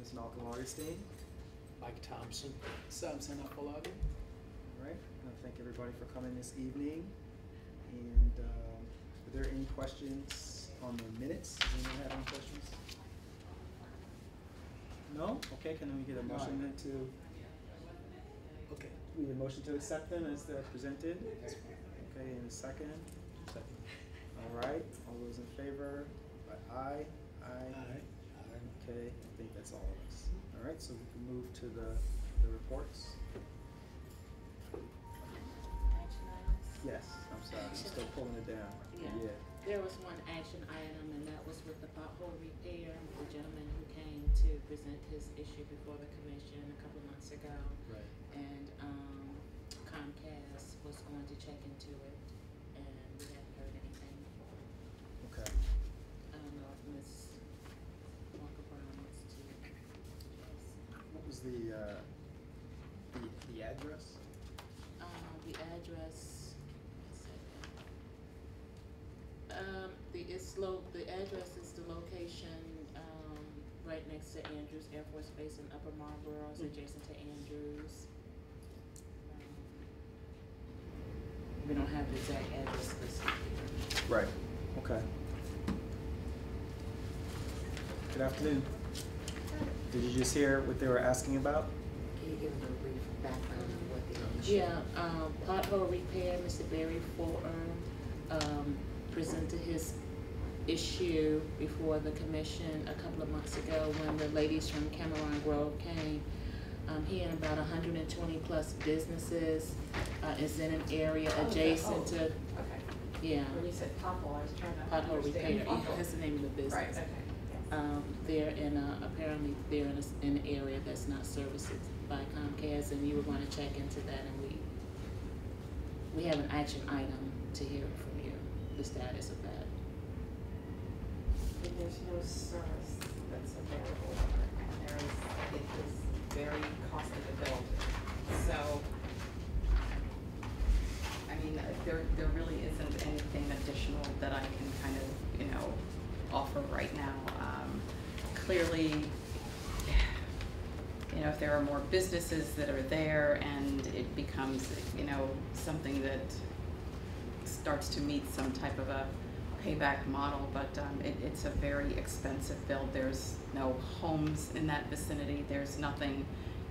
is Malcolm Augustine. Mike Thompson, Samson Apollogi. All right, I want to thank everybody for coming this evening. And are there any questions on the minutes? Does anyone have any questions? No? Okay, can we get a motion then to, Okay. we need a motion to accept them as they're presented? Okay, and a second? Second. All right, all those in favor? Aye. Aye. Okay, I think that's all of us. All right, so we can move to the reports. Action items? Yes, I'm sorry, I'm still pulling it down. Yeah. There was one action item, and that was with the pothole repair, the gentleman who came to present his issue before the commission a couple of months ago. Right. And Comcast was going to check into it, and we haven't heard anything. Okay. I don't know if Ms. Walker Brown wants to address. What was the address? The address, the address is the location, right next to Andrews Air Force Base in Upper Marlboro, it's adjacent to Andrews. We don't have the exact address listed here. Right, okay. Good afternoon. Did you just hear what they were asking about? Can you give them a brief background of what the issue? Yeah, pothole repair, Mr. Barry Fulton, presented his issue before the commission a couple of months ago when the ladies from Cameron Grove came. He and about 120 plus businesses is in an area adjacent to, Okay. yeah. When you said pothole, I was trying to Pothole repair, understand. yeah, that's the name of the business. Right, okay. They're in apparently they're in an area that's not serviced by Comcast, and you were going to check into that, and we have an action item to hear from you, the status of that. And there's no service that's available, and it is very costly to build. So, I mean, there really isn't anything additional that I can kind of, offer right now. Clearly, if there are more businesses that are there and it becomes, something that starts to meet some type of a payback model, but it's a very expensive build. There's no homes in that vicinity. There's nothing,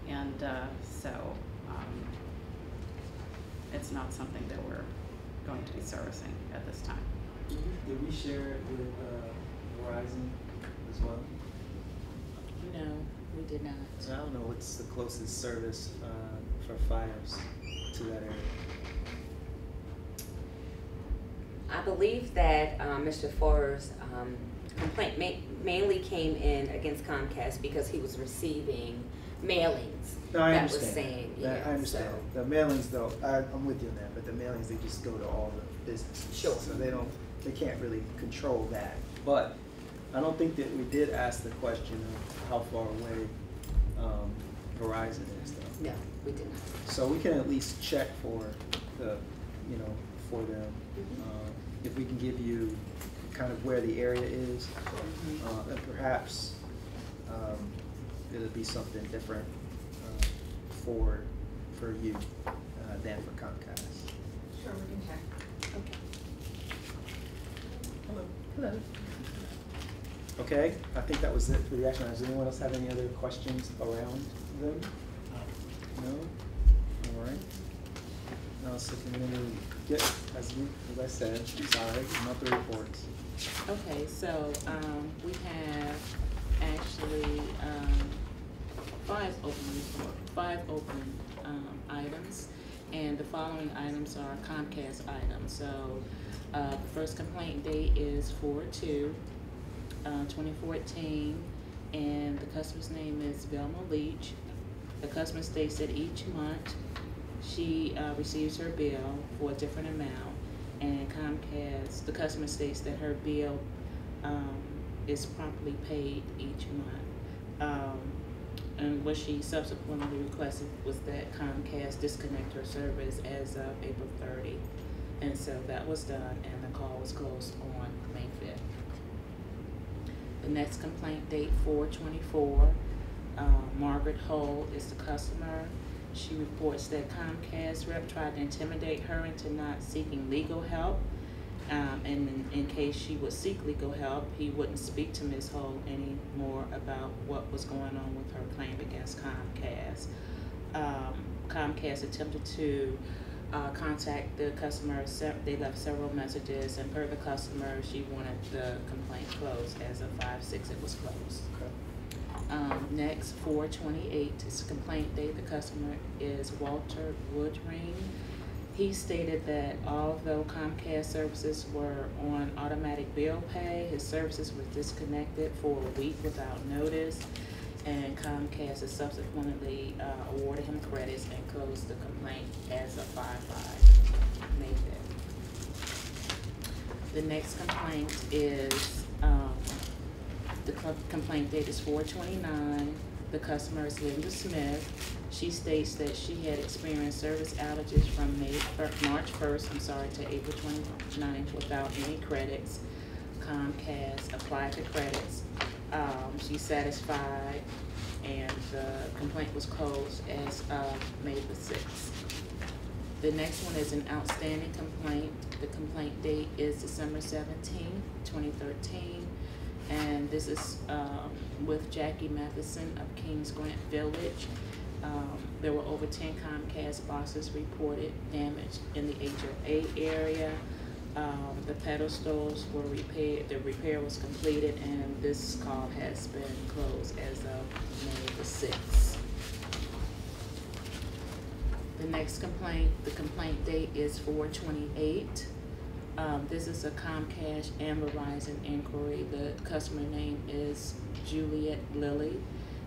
and so it's not something that we're going to be servicing at this time. Did we share it with Verizon as well? No, we did not. I don't know what's the closest service for fires to that area. I believe that Mr. Forrest's complaint mainly came in against Comcast because he was receiving mailings No, I that understand. was saying, I understand. so. The mailings, though, I'm with you on that, but the mailings, they just go to all the businesses. Sure. So they can't really control that. But I don't think that we did ask the question of how far away Verizon is, though. No, we did not. So we can at least check for the, for them. If we can give you kind of where the area is, and perhaps it'll be something different for you than for Comcast. Sure, we can check. Okay. Hello. Okay, I think that was it for the action items. Does anyone else have any other questions around them? No? All right. Now, so can we get, as I said, sorry, monthly reports. Okay, so we have actually five open items, and the following items are Comcast items. So the first complaint date is 4/2/2014, and the customer's name is Velma Leach. The customer states that each month she receives her bill for a different amount, and Comcast, the customer states that her bill is promptly paid each month. And what she subsequently requested was that Comcast disconnect her service as of April 30. And so that was done, and the call was closed on May 5th. The next complaint date, 4/24, Margaret Hull is the customer. She reports that Comcast rep tried to intimidate her into not seeking legal help. And in case she would seek legal help, he wouldn't speak to Ms. Hull anymore about what was going on with her claim against Comcast. Comcast attempted to contact the customer. They left several messages, and per the customer, she wanted the complaint closed. As of 5/6, it was closed. Okay. Next, 4/28 is the complaint date. The customer is Walter Woodring. He stated that although Comcast services were on automatic bill pay, his services were disconnected for a week without notice, and Comcast has subsequently awarded him credits and closed the complaint as of 5/5, May 5th. The next complaint is, the complaint date is 4/29. The customer is Linda Smith. She states that she had experienced service outages from March 1st, to April 29th without any credits. Comcast applied the credits. She's satisfied, and the complaint was closed as of May the 6th. The next one is an outstanding complaint. The complaint date is December 17th, 2013. And this is with Jackie Matheson of Kings Grant Village. There were over 10 Comcast boxes reported damaged in the HOA area. The pedestals were repaired, the repair was completed, and this call has been closed as of May the 6th. The next complaint, the complaint date is 4/28. This is a Comcast and Verizon inquiry. The customer name is Juliet Lilly.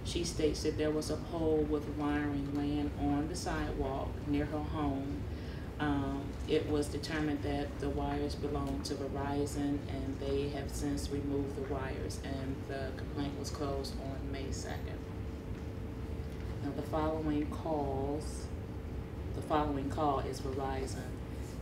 She states that there was a pole with wiring laying on the sidewalk near her home. It was determined that the wires belonged to Verizon, and they have since removed the wires, and the complaint was closed on May 2nd. Now the following call is Verizon,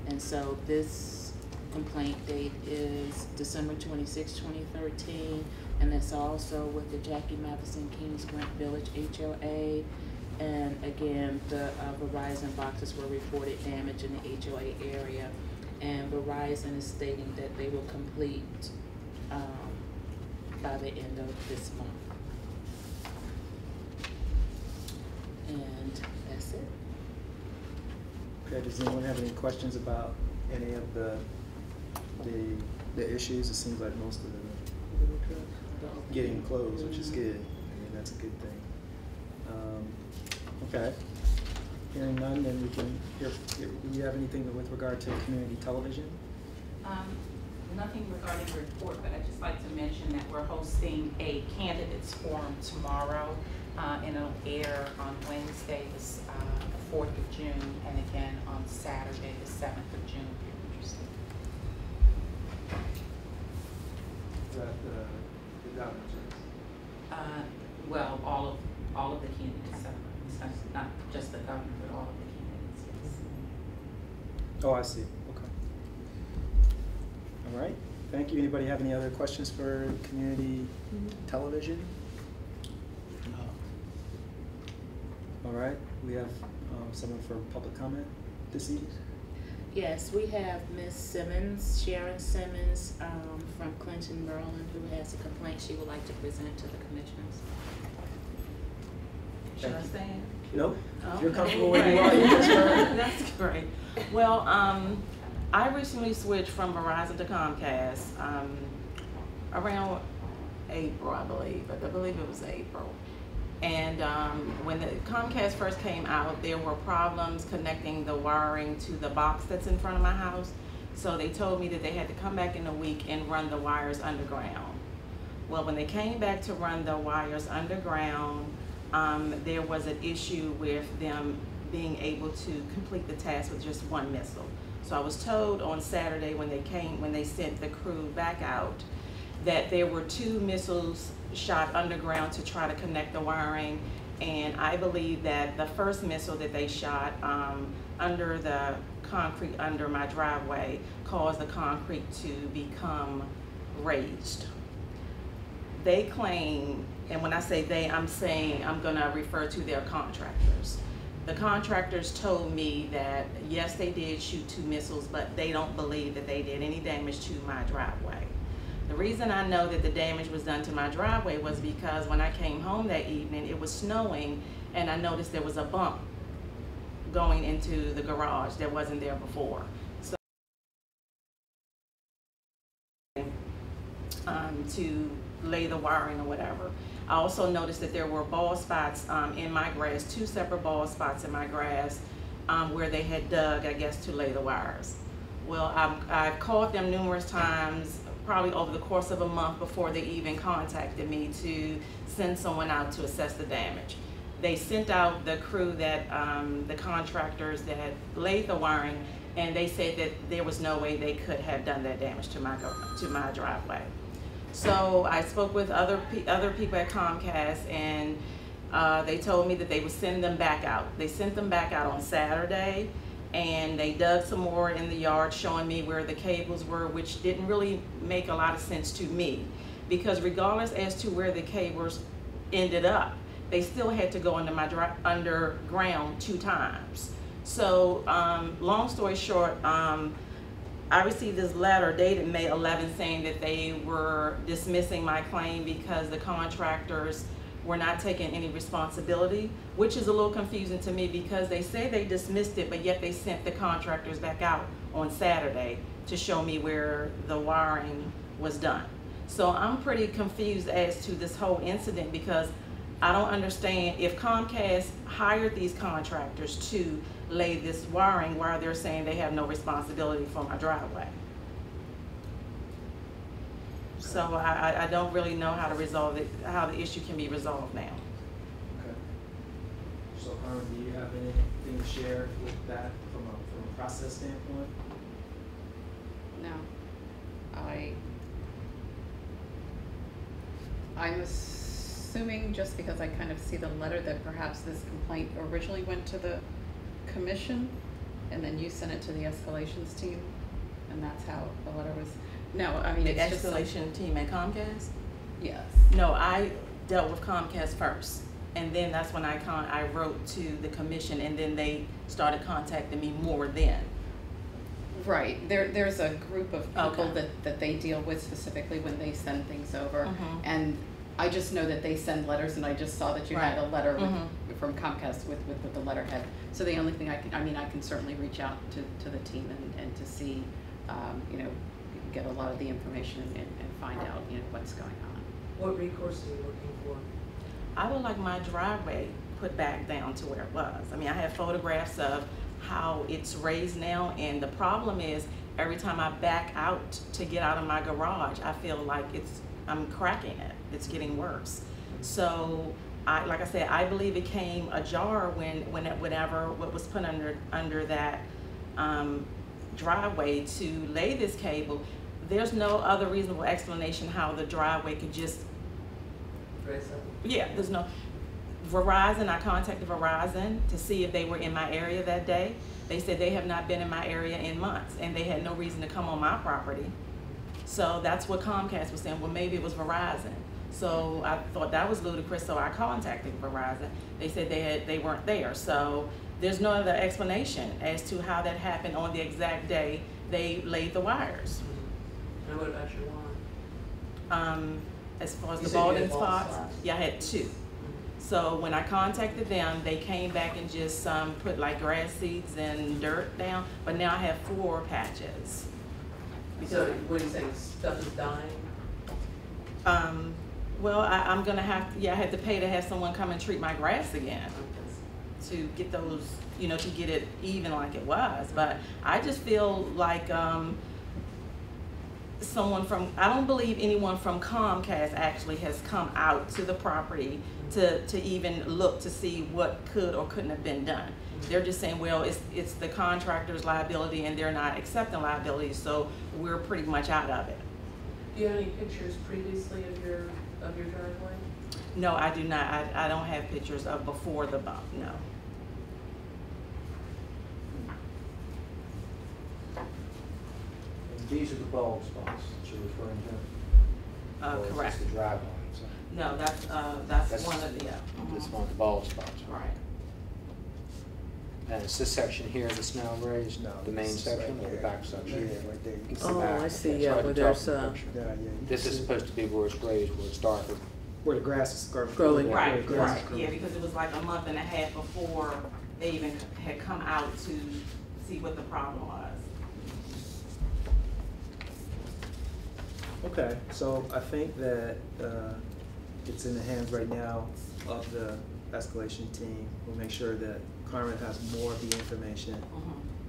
and so this complaint date is December 26, 2013, and that's also with the Jackie Matheson Kings Grant Village HOA. And again, the Verizon boxes were reported damaged in the HOA area, and Verizon is stating that they will complete by the end of this month. And that's it. Okay, does anyone have any questions about any of the issues? It seems like most of them are getting closed, which is good. I mean, that's a good thing. Okay. Hearing none, then we can hear, do you have anything with regard to community television? Nothing regarding the report, but I'd just like to mention that we're hosting a candidates forum tomorrow, and it'll air on Wednesday, the 4th of June, and again on Saturday, the 7th of June, if you're interested. Is that the governor's race? Well, all of the candidates, it's not just the governor, but all of the candidates, yes. Oh, I see. Okay. All right. Thank you. Anybody have any other questions for community television? No. All right. We have someone for public comment this evening. Yes, we have Ms. Simmons, Sharon Simmons, from Clinton, Maryland, who has a complaint she would like to present to the commissioners. Should I Thank you. stand? No? Oh, If you're okay. comfortable where you are, you just heard. That's great. Well, I recently switched from Verizon to Comcast around April, I believe it was April. And when the Comcast first came out, there were problems connecting the wiring to the box that's in front of my house. So they told me that they had to come back in a week and run the wires underground. Well, when they came back to run the wires underground, there was an issue with them being able to complete the task with just one missile. So I was told on Saturday when they sent the crew back out, that there were 2 missiles shot underground to try to connect the wiring, and I believe that the first missile that they shot under the concrete under my driveway caused the concrete to become raised. They claim and when I say they, I'm saying I'm gonna refer to their contractors. The contractors told me that yes, they did shoot 2 missiles, but they don't believe that they did any damage to my driveway. The reason I know that the damage was done to my driveway was because when I came home that evening, it was snowing, and I noticed there was a bump going into the garage that wasn't there before. So to lay the wiring or whatever. I also noticed that there were bald spots in my grass, 2 separate bald spots in my grass where they had dug, I guess, to lay the wires. Well, I've called them numerous times, probably over the course of a month before they even contacted me to send someone out to assess the damage. They sent out the crew that, the contractors that had laid the wiring, and they said that there was no way they could have done that damage to my driveway. So I spoke with other people at Comcast, and they told me that they would send them back out. They sent them back out on Saturday, and they dug some more in the yard, showing me where the cables were, which didn't really make a lot of sense to me, because regardless as to where the cables ended up, they still had to go into my underground 2 times. So long story short, I received this letter dated May 11th saying that they were dismissing my claim because the contractors were not taking any responsibility, which is a little confusing to me because they say they dismissed it, but yet they sent the contractors back out on Saturday to show me where the wiring was done. So I'm pretty confused as to this whole incident, because I don't understand if Comcast hired these contractors to lay this wiring, why they're saying they have no responsibility for my driveway. So I don't really know how to resolve it, how the issue can be resolved now. Okay. So Harlan, do you have anything to share with that from a process standpoint? No. I'm assuming, just because I kind of see the letter, that perhaps this complaint originally went to the commission and then you sent it to the escalations team, and that's how the letter was. No, I mean, The it's just escalation team at Comcast? Yes. No, I dealt with Comcast first, and then that's when I wrote to the commission, and then they started contacting me more then. Right. There's a group of people Okay. that they deal with specifically when they send things over, Mhm. and I just know that they send letters, and I just saw that you had a Right. letter Mhm. from Comcast with the letterhead. So the only thing I can certainly reach out to the team and to see, you know, get a lot of the information and find out, you know, what's going on. What recourse are you looking for? I would like my driveway put back down to where it was. I mean, I have photographs of how it's raised now, and the problem is every time I back out to get out of my garage, I feel like I'm cracking it. It's getting worse. So like I said, I believe it came ajar whenever what was put under that driveway to lay this cable. There's no other reasonable explanation how the driveway could just, yeah, there's no. Verizon, I contacted Verizon to see if they were in my area that day. They said they have not been in my area in months, and they had no reason to come on my property. So that's what Comcast was saying, well, maybe it was Verizon. So I thought that was ludicrous, so I contacted Verizon. They said they weren't there. So there's no other explanation as to how that happened on the exact day they laid the wires. And what about your lawn? As far as You the said you balding had bald spots, spots. yeah, I had 2. So when I contacted them, they came back and just put like grass seeds and dirt down, but now I have 4 patches. So what do you think, stuff is dying? Well, I'm gonna have to, I had to pay to have someone come and treat my grass again to get those, you know, to get it even like it was. But I just feel like I don't believe anyone from Comcast actually has come out to the property to even look to see what could or couldn't have been done. They're just saying, well, it's the contractor's liability and they're not accepting liability, so we're pretty much out of it. Do you have any pictures previously of your driveway? No, I do not. I don't have pictures of before the bump, no. And these are the bald spots that you're referring to? Or is Correct. this the drive line? No, that's That's one of the, This one with the bald spots. right. And it's this section here that's now raised, No, the main this is section right or the there. back section? Yeah, right there. You can It's see the Oh, back. I see, It's yeah, right where at the top there's, of the picture. Yeah, you can This is see supposed to be where it's raised, where it's darker. where the grass is Growing. where Right, the grass right, is growing. yeah, because it was like a month and a half before they even had come out to see what the problem was. Okay, so I think that it's in the hands right now of the escalation team. We'll make sure that Carmen has more of the information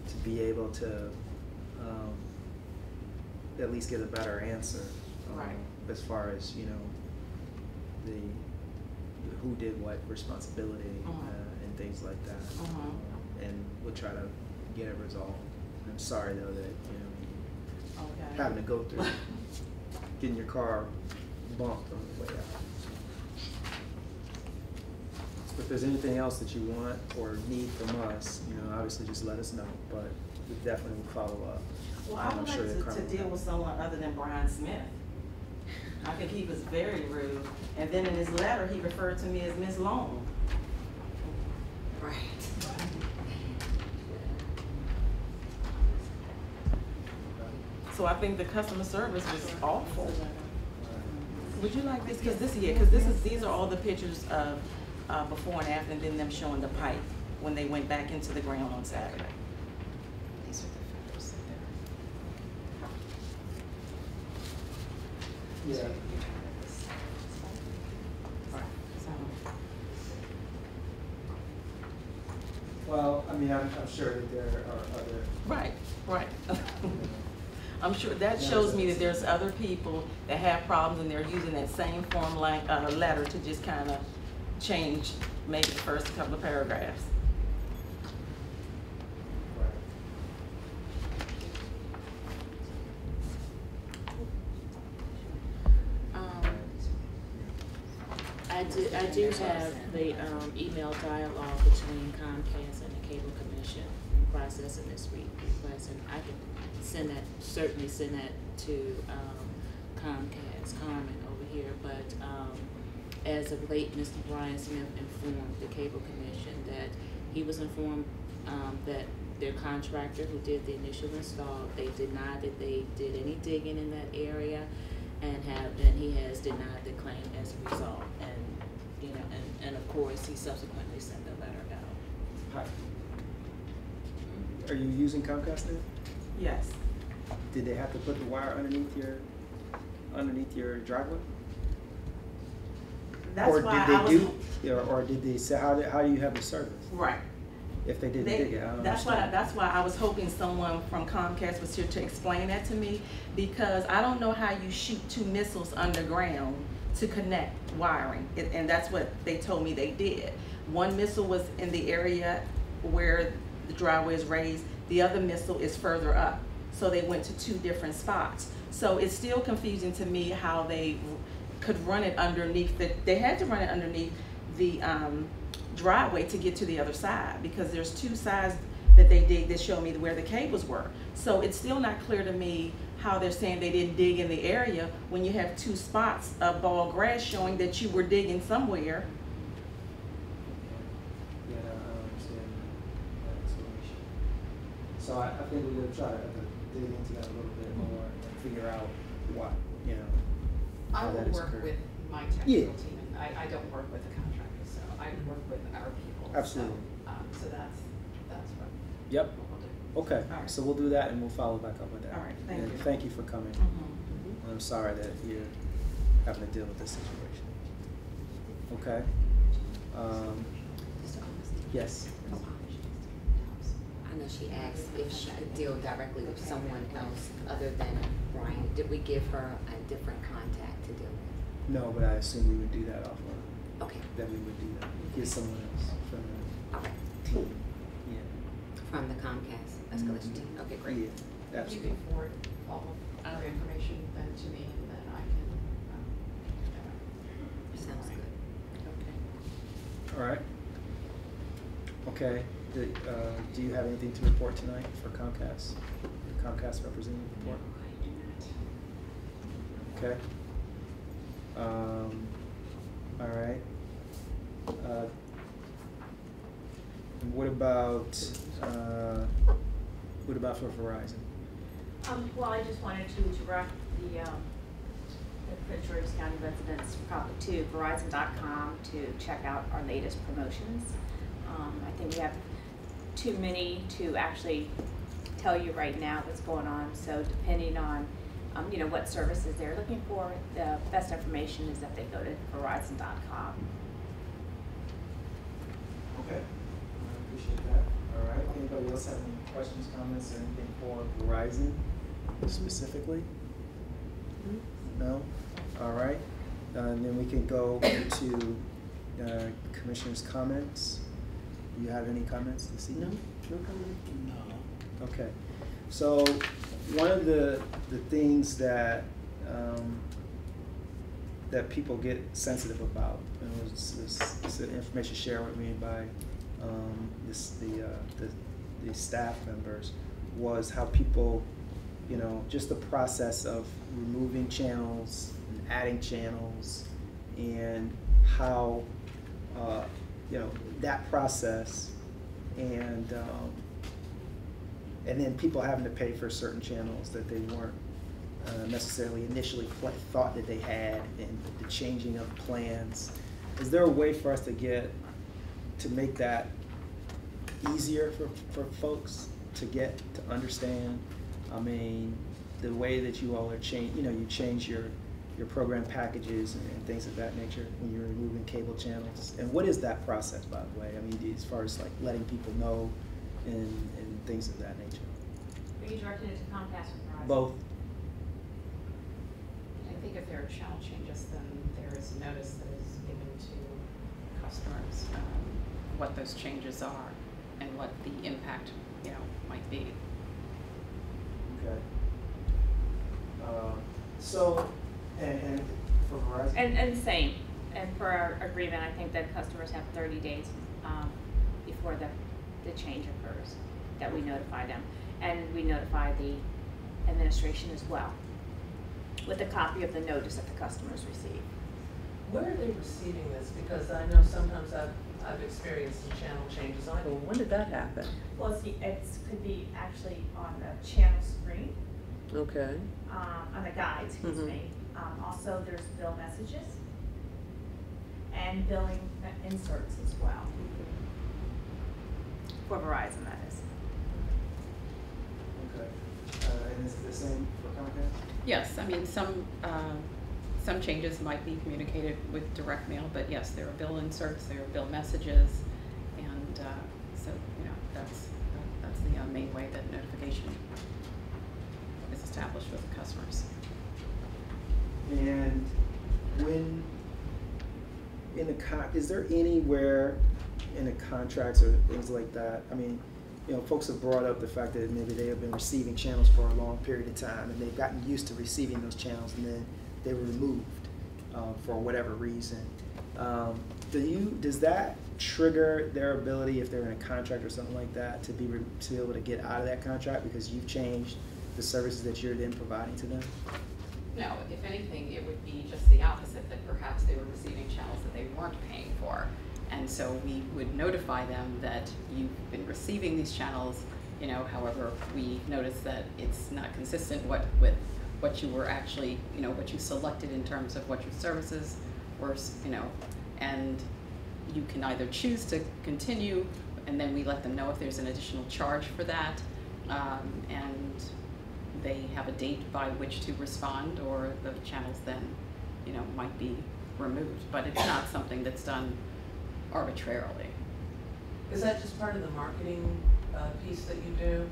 to be able to at least get a better answer. Right. As far as, you know, the who did what responsibility and things like that. And we'll try to get it resolved. I'm sorry though that, you know, Okay. having to go through getting your car bumped on the way out. If there's anything else that you want or need from us, you know, obviously just let us know, but we definitely will follow up. Well, I I'm would sure like that to Carmen deal will. with someone other than Brian Smith. I think he was very rude, and then in his letter, he referred to me as Miss Long. Right. So I think the customer service was awful. Would you like this? Because these are all the pictures of before and after, and then them showing the pipe when they went back into the ground on Saturday. These are the photos that Yeah. Well, I mean, I'm sure that there are other. Right, right. I'm sure that shows me that there's other people that have problems and they're using that same form letter to just kind of change maybe the first couple of paragraphs. I do have the email dialogue between Comcast and the Cable Commission processing this request, and I can certainly send that to Comcast, Carmen over here, but as of late, Mr. Brian Smith informed the Cable Commission that he was informed that their contractor who did the initial install, they denied that they did any digging in that area, and he has denied the claim as a result. And you know, and of course, he subsequently sent a letter out. Hi. Are you using Comcast now? Yes. Did they have to put the wire underneath your driveway? That's Or why did I they was. or did they say how do you have the service Right. if they didn't dig it? I don't understand. That's why I was hoping someone from Comcast was here to explain that to me, because I don't know how you shoot two missiles underground to connect wiring, and that's what they told me they did. One missile was in the area where the driveway is raised, the other missile is further up, so they went to two different spots. So it's still confusing to me how they could run it underneath they had to run it underneath the driveway to get to the other side, because there's two sides that they dig that show me where the cables were. So it's still not clear to me how they're saying they didn't dig in the area when you have two spots of bald grass showing that you were digging somewhere. Yeah, I understand that explanation. So I think we're gonna try to dig into that a little bit more and figure out what, you know, I how will that is work occurred. with my Yeah. technical team, and I don't work with the contractor, so I work with our people. Absolutely. So that's what Yep. we'll do. Okay, All right. so we'll do that and we'll follow back up with that. All right, thank And you. thank you for coming. Mm-hmm. I'm sorry that you're having to deal with this situation. Okay. Yes. I know she asked if she could deal directly with someone else other than Brian. Did we give her a different contact to deal with? No, but I assume we would do that offline. Okay, That we would do that. Get someone else from all right. the team. Yeah. From the Comcast escalation team. Okay, great. Yeah, You absolutely. can forward all of our information then to me, and then I can, Sounds good. Okay. All right. Okay. Do you have anything to report tonight for Comcast? Comcast representative report? Okay. All right. And what about for Verizon? Well, I just wanted to direct the Prince George's County residents probably to Verizon.com to check out our latest promotions. I think we have too many to actually tell you right now what's going on. So depending on you know, what services they're looking for, the best information is that they go to Verizon.com. Okay, I appreciate that. All right, anybody else have any questions, comments, or anything for Verizon specifically? No? All right, and then we can go to Commissioner's comments. Do you have any comments this evening? No comment? No. Okay, so one of the things that that people get sensitive about, and it was this information shared with me by the staff members, was how people, you know, just the process of removing channels and adding channels, and how you know, that process, and then people having to pay for certain channels that they weren't necessarily initially thought that they had, and the changing of plans. Is there a way for us to make that easier for folks to get to understand? I mean, the way that you all are you change your program packages and things of that nature when you're removing cable channels. And what is that process, by the way? I mean, as far as like letting people know and things of that nature. Are you directed it to Comcast or Verizon? Both. I think if there are channel changes, then there is notice that is given to customers, what those changes are and what the impact, you know, might be. Okay. So, and for Verizon? And same. And for our agreement, I think that customers have 30 days before the change occurs, that we notify them. And we notify the administration as well, with a copy of the notice that the customers receive. Where are they receiving this? Because I know sometimes I've experienced some channel changes. I go, well, when did that happen? Well, it could be actually on the channel screen, Okay. on the guide, excuse me. Also, there's bill messages and billing inserts as well. For Verizon, that is. Okay. And is it the same for Comcast? Yes, I mean, some changes might be communicated with direct mail, but yes, there are bill inserts, there are bill messages, and so, you know, that's the main way that notification is established with the customers. And when is there anywhere in the contracts or things like that? I mean, you know, folks have brought up the fact that maybe they have been receiving channels for a long period of time, and they've gotten used to receiving those channels, and then they were removed for whatever reason. Does that trigger their ability, if they're in a contract or something like that, to be able to get out of that contract because you've changed the services that you're then providing to them? No, if anything, it would be just the opposite, that perhaps they were receiving channels that they weren't paying for. And so we would notify them that you've been receiving these channels, you know, however, we notice that it's not consistent with what you were actually, you know, what you selected in terms of what your services were, you know, and you can either choose to continue, and then we let them know if there's an additional charge for that, and they have a date by which to respond, or the channels then, you know, might be removed. But it's not something that's done arbitrarily. Is that just part of the marketing piece that you do?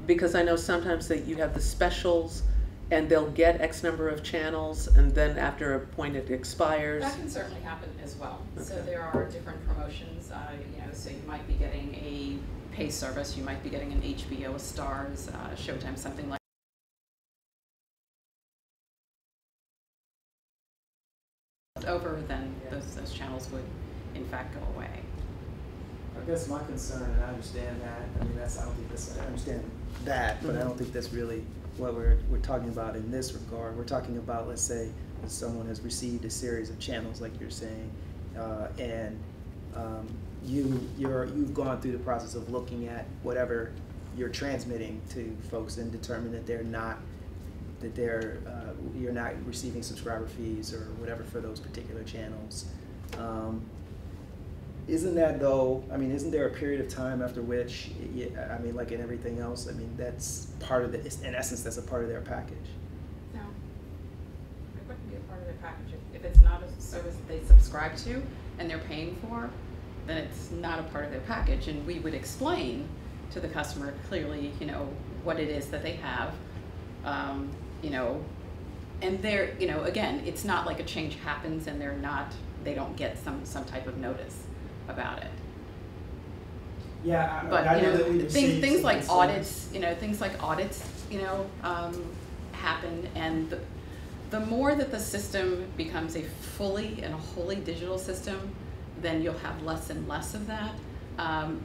Because I know sometimes that you have the specials and they'll get X number of channels and then after a point it expires. That can certainly happen as well. Okay. So there are different promotions, you know, so you might be getting a pay service, you might be getting an HBO, a Stars, Showtime, something like over, then those channels would in fact go away. I guess my concern, and I understand that, I mean, I understand that, but I don't think that's really what we're talking about in this regard. We're talking about, let's say, someone has received a series of channels like you're saying, and you've gone through the process of looking at whatever you're transmitting to folks and determine that you're not receiving subscriber fees or whatever for those particular channels. Isn't that though, I mean, isn't there a period of time after which, I mean, like in everything else, I mean, that's part of in essence, that's a part of their package? No, it wouldn't be a part of their package. If it's not a service that they subscribe to and they're paying for, then it's not a part of their package. And we would explain to the customer clearly, you know, what it is that they have, you know, and they're, you know, again, it's not like a change happens and they don't get some type of notice about it. Yeah, But I you know know, that we received things some like concerns. audits, you know, things like audits, you know, happen, and the more that the system becomes a fully and wholly digital system, then you'll have less and less of that.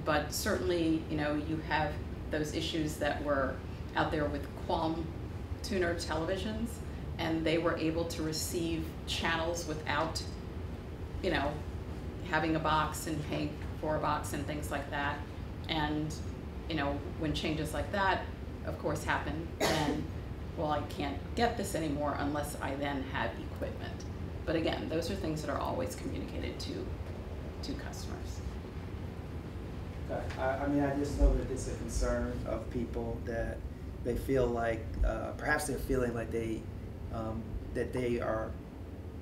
But certainly, you know, you have those issues that were out there with Qualm tuner televisions, and they were able to receive channels without, you know, having a box and paying for a box and things like that. And, you know, when changes like that, of course, happen, then, well, I can't get this anymore unless I then have equipment. But again, those are things that are always communicated to customers. Okay. I mean, I just know that it's a concern of people that they feel like, perhaps they're feeling like that they are,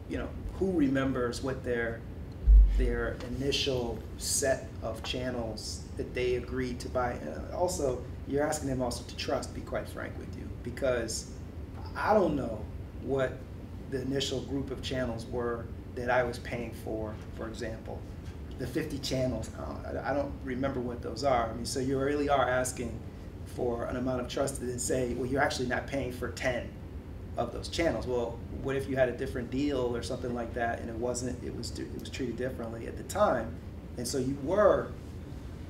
you know, who remembers what their initial set of channels that they agreed to buy. Also, you're asking them also to trust, be quite frank with you, because I don't know what the initial group of channels were that I was paying for example. The 50 channels, I don't remember what those are. I mean, so you really are asking for an amount of trust to then say, well, you're actually not paying for 10 of those channels. Well, what if you had a different deal or something like that, and it was treated differently at the time, and so you were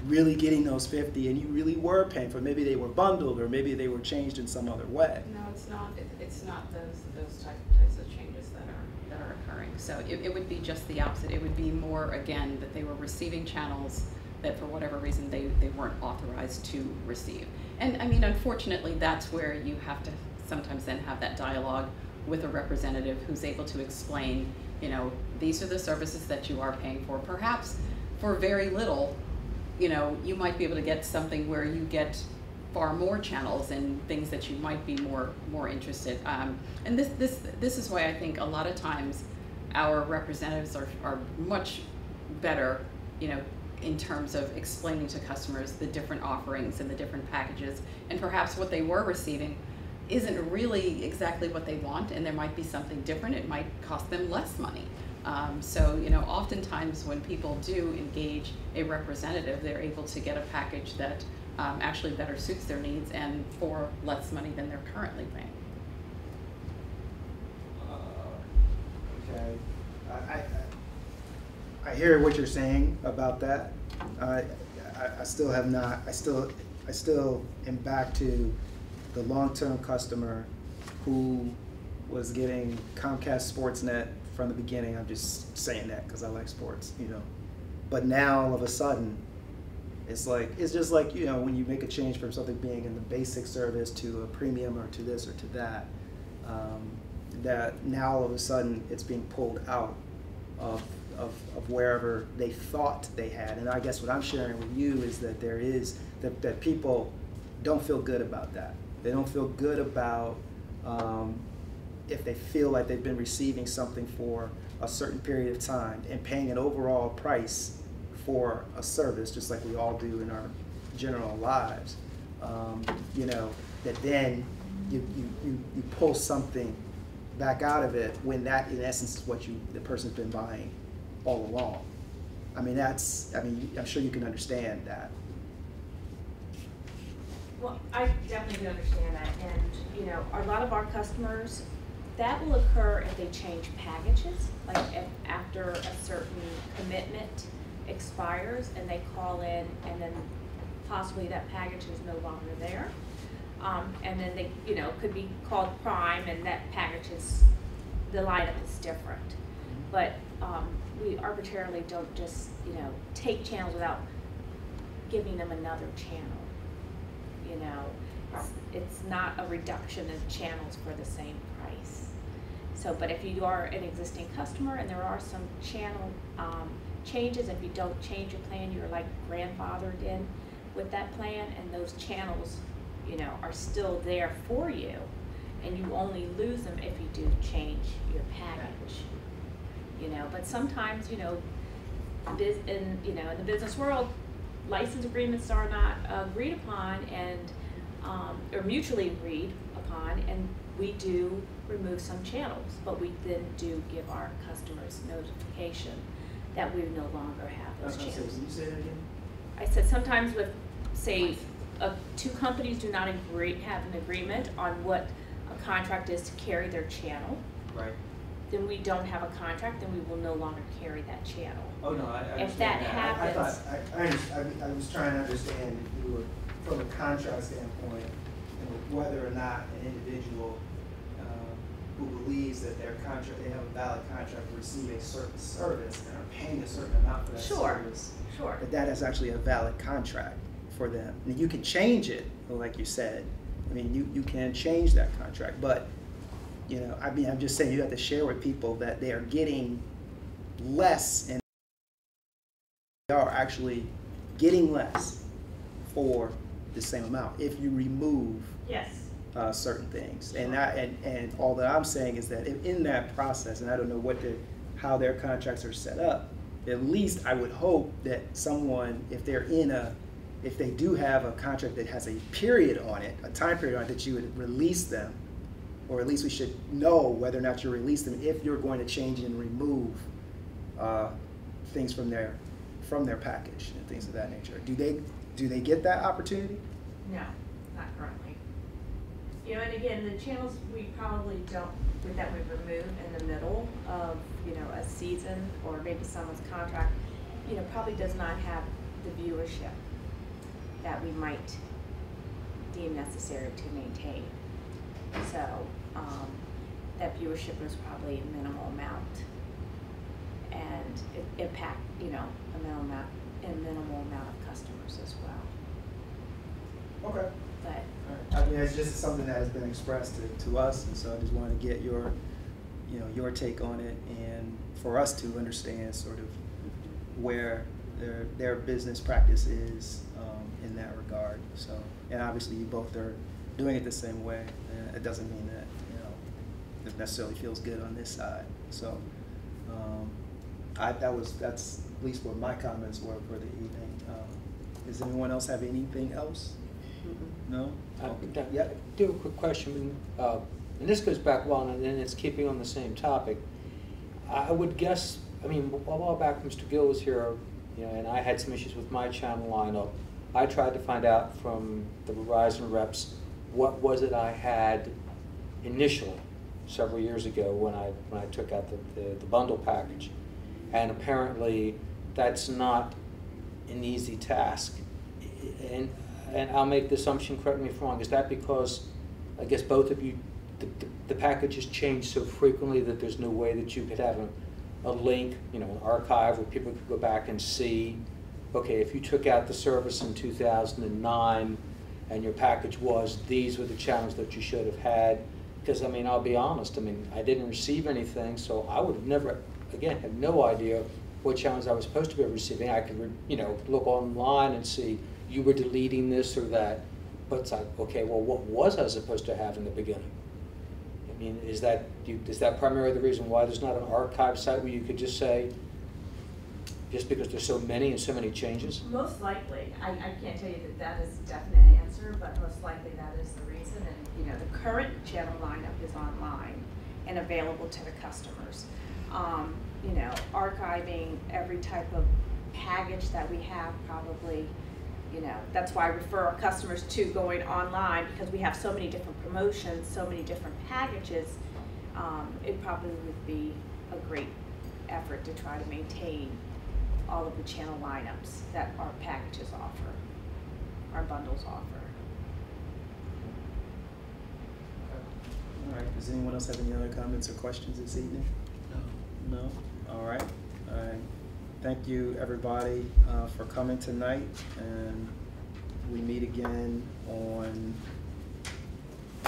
really getting those 50, and you really were paying for. Maybe they were bundled, or maybe they were changed in some other way. No, it's not. It's not those types of changes that are occurring. So it would be just the opposite. It would be more, again, that they were receiving channels that for whatever reason they weren't authorized to receive. And I mean, unfortunately, that's where you have to sometimes then have that dialogue with a representative who's able to explain, you know, these are the services that you are paying for. Perhaps for very little, you know, you might be able to get something where you get far more channels and things that you might be more interested. And this is why I think a lot of times our representatives are much better, you know, in terms of explaining to customers the different offerings and the different packages, and perhaps what they were receiving isn't really exactly what they want, and there might be something different. It might cost them less money. So, you know, oftentimes when people do engage a representative, they're able to get a package that actually better suits their needs and for less money than they're currently paying. Okay. I hear what you're saying about that. I still have not. I still am back to the long-term customer who was getting Comcast Sportsnet from the beginning. I'm just saying that because I like sports, you know. But now all of a sudden, it's just like, you know, when you make a change from something being in the basic service to a premium or to this or to that, that now all of a sudden it's being pulled out of wherever they thought they had. And I guess what I'm sharing with you is that that people don't feel good about that. They don't feel good about if they feel like they've been receiving something for a certain period of time and paying an overall price for a service, just like we all do in our general lives. You know, that then you pull something back out of it when that in essence is what the person's been buying all along. I mean, I'm sure you can understand that. Well, I definitely can understand that, and you know, a lot of our customers, that will occur if they change packages, like if after a certain commitment expires and they call in and then possibly that package is no longer there. And then they, you know, could be called Prime and that package has the lineup is different. But we arbitrarily don't just, take channels without giving them another channel. It's not a reduction in channels for the same price. So, but if you are an existing customer and there are some channel changes, if you don't change your plan, you're like grandfathered in with that plan, and those channels, are still there for you, and you only lose them if you do change your package. But sometimes, in the business world, license agreements are not agreed upon and or mutually agreed upon, and we do remove some channels, but we then do give our customers notification that we no longer have those channels. Can you say that again? I said sometimes with, say, two companies do not have an agreement on what a contract is to carry their channel. Right. Then we don't have a contract, then we will no longer carry that channel. Oh, no, I understand If that happens. I was trying to understand if you were, from a contract standpoint, whether or not an individual who believes that they have a valid contract to receive a certain service and are paying a certain amount for that service. Sure. That is actually a valid contract for them. And you can change it, like you said. I mean, you can change that contract, but I'm just saying you have to share with people that they are getting less, and they are actually getting less for the same amount if you remove certain things. And all that I'm saying is that in that process, and I don't know how their contracts are set up, at least I would hope that someone, if they do have a contract that has a period on it, a time period on it, that you would release them, or at least we should know whether or not you release them if you're going to change and remove things from their package and things of that nature. Do they get that opportunity? No, not currently. And again, the channels we probably don't, that we remove in the middle of, a season or maybe someone's contract, probably does not have the viewership that we might deem necessary to maintain. So that viewership was probably a minimal amount, and it impact, a minimal amount of customers as well. Okay. But I mean, it's just something that has been expressed to us, and so I just want to get your take on it, and for us to understand sort of where their business practice is in that regard. So, and obviously you both are doing it the same way, and it doesn't mean that it necessarily feels good on this side. So, that's at least what my comments were for the evening. Does anyone else have anything else? No? I Yeah. do have a quick question, and this goes back well, and then it's keeping on the same topic. I would guess, a while back Mr. Gill was here, and I had some issues with my channel lineup. I tried to find out from the Verizon reps what was it I had initially several years ago when I took out the bundle package, and apparently that's not an easy task. And I'll make the assumption, correct me if I'm wrong, is that because I guess both of you, the packages change so frequently that there's no way that you could have a link, an archive where people could go back and see, okay, if you took out the service in 2009 and your package was, these were the channels that you should have had. Because I'll be honest, I didn't receive anything, so I would have never, again, have no idea what channels I was supposed to be receiving. I could, look online and see you were deleting this or that, but it's like, okay, well, what was I supposed to have in the beginning? Is that primarily the reason why there's not an archive site where you could just say, just because there's so many and so many changes? most likely, I can't tell you that is a definite answer, but most likely that is the reason. And the current channel lineup is online and available to the customers. Archiving every type of package that we have probably, that's why I refer our customers to going online, because we have so many different promotions, so many different packages. It probably would be a great effort to try to maintain all of the channel lineups that our packages offer, our bundles offer. All right, does anyone else have any other comments or questions this evening? No. No? All right. Thank you, everybody, for coming tonight, and we meet again on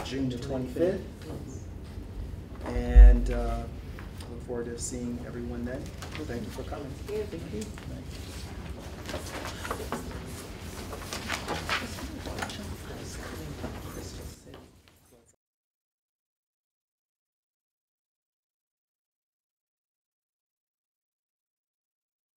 June the 25th. And I look forward to seeing everyone then. Thank you for coming. Yeah, thank you. Thank you.